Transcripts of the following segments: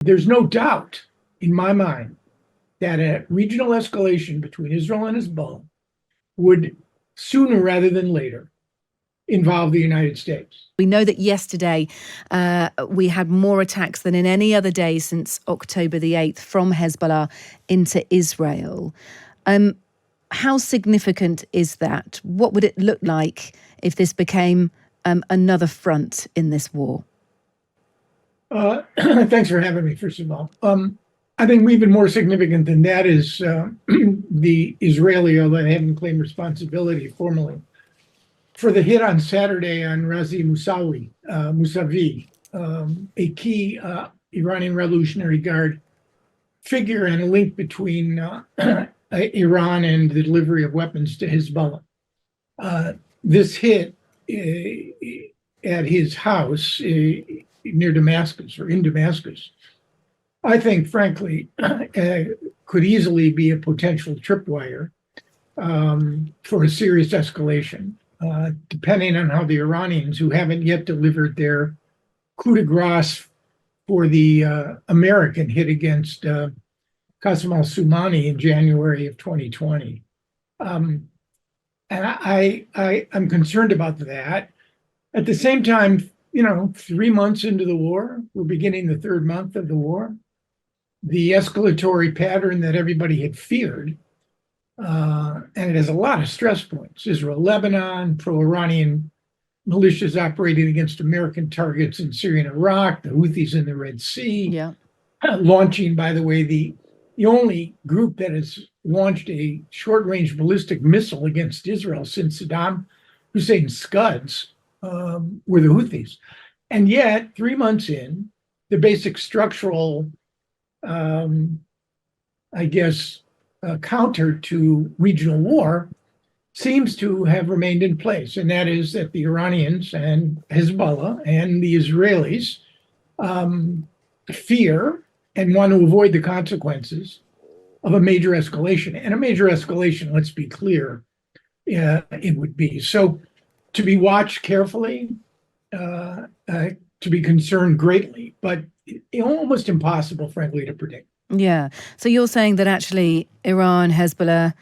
There's no doubt in my mind that a regional escalation between Israel and Hezbollah would sooner rather than later involve the United States. We know that yesterday we had more attacks than in any other day since October the 8th from Hezbollah into Israel. How significant is that? What would it look like if this became another front in this war? Thanks for having me, first of all. I think even more significant than that is the Israeli, although they haven't claimed responsibility formally, for the hit on Saturday on Razi Mousavi, a key Iranian Revolutionary Guard figure and a link between Iran and the delivery of weapons to Hezbollah. This hit at his house near Damascus or in Damascus, I think, frankly, could easily be a potential tripwire for a serious escalation, depending on how the Iranians, who haven't yet delivered their coup de grace for the American hit against Qasem al-Soleimani in January of 2020. And I'm concerned about that. At the same time, 3 months into the war, we're beginning the third month of the war. The escalatory pattern that everybody had feared, and it has a lot of stress points. Israel-Lebanon, pro-Iranian militias operating against American targets in Syria and Iraq, the Houthis in the Red Sea, launching, by the way, the only group that has launched a short-range ballistic missile against Israel since Saddam Hussein's Scuds were the Houthis. And yet, 3 months in, the basic structural, counter to regional war seems to have remained in place. And that is that the Iranians and Hezbollah and the Israelis fear and want to avoid the consequences of a major escalation. And a major escalation, let's be clear, it would be. So to be watched carefully, to be concerned greatly, but almost impossible, frankly, to predict. Yeah. So you're saying that actually Iran, Hezbollah,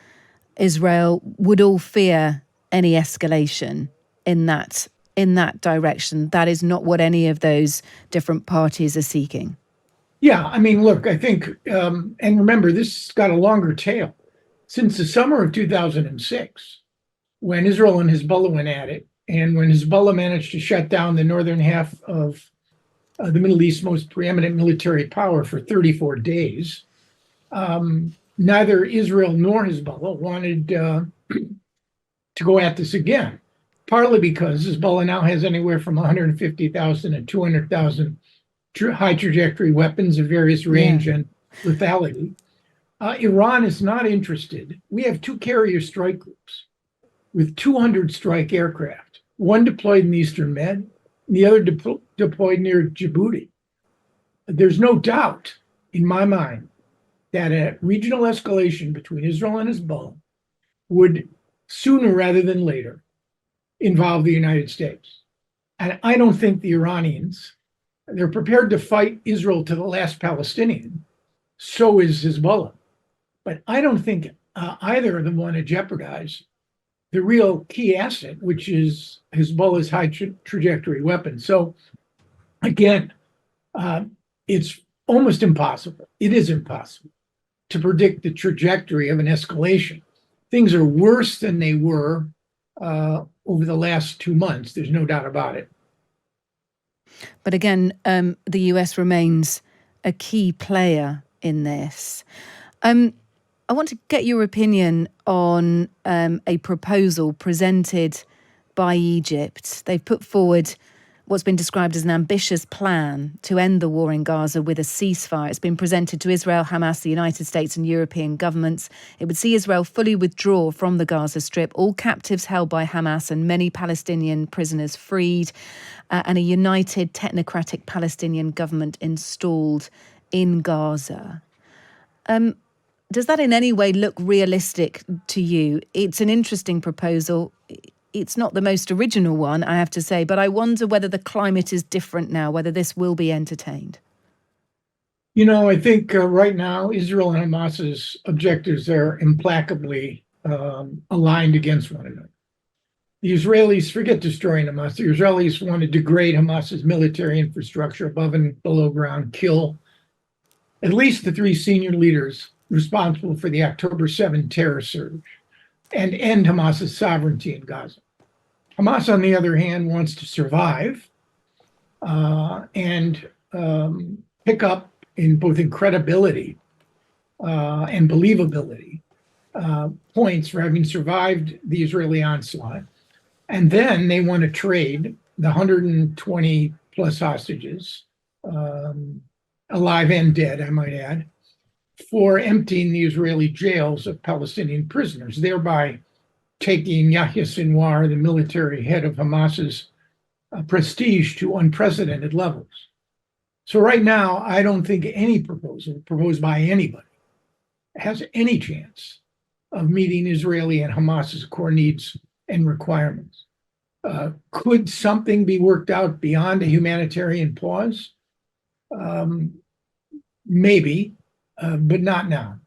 Israel would all fear any escalation in that direction. That is not what any of those different parties are seeking. Yeah, I mean, look, I think, and remember, this has got a longer tail. Since the summer of 2006, when Israel and Hezbollah went at it, and when Hezbollah managed to shut down the northern half of the Middle East's most preeminent military power for 34 days, neither Israel nor Hezbollah wanted to go at this again, partly because Hezbollah now has anywhere from 150,000 to 200,000 high trajectory weapons of various range and lethality. Iran is not interested. We have 2 carrier strike groups with 200 strike aircraft, one deployed in the Eastern Med, and the other deployed near Djibouti. There's no doubt in my mind that a regional escalation between Israel and Hezbollah would sooner rather than later involve the United States. And I don't think the Iranians, they're prepared to fight Israel to the last Palestinian. So is Hezbollah. But I don't think either of them want to jeopardize the real key asset, which is Hezbollah's high trajectory weapon. So again, it's almost impossible. It is impossible to predict the trajectory of an escalation. Things are worse than they were over the last 2 months. There's no doubt about it. But again, the US remains a key player in this. I want to get your opinion on a proposal presented by Egypt. They've put forward what's been described as an ambitious plan to end the war in Gaza with a ceasefire. It's been presented to Israel, Hamas, the United States and European governments. It would see Israel fully withdraw from the Gaza Strip, all captives held by Hamas and many Palestinian prisoners freed, and a united technocratic Palestinian government installed in Gaza. Does that in any way look realistic to you? It's an interesting proposal. It's not the most original one, I have to say, but I wonder whether the climate is different now, whether this will be entertained. I think right now Israel and Hamas's objectives are implacably aligned against one another. The Israelis forget destroying Hamas. The Israelis want to degrade Hamas's military infrastructure above and below ground, kill at least the three senior leaders responsible for the October 7 terror surge, and end Hamas's sovereignty in Gaza. Hamas, on the other hand, wants to survive and pick up in both credibility and believability points for having survived the Israeli onslaught. And then they want to trade the 120 plus hostages, alive and dead, I might add, for emptying the Israeli jails of Palestinian prisoners, thereby taking Yahya Sinwar, the military head of Hamas's prestige, to unprecedented levels. So right now, I don't think any proposal proposed by anybody has any chance of meeting Israeli and Hamas's core needs and requirements. Could something be worked out beyond a humanitarian pause? Maybe, but not now.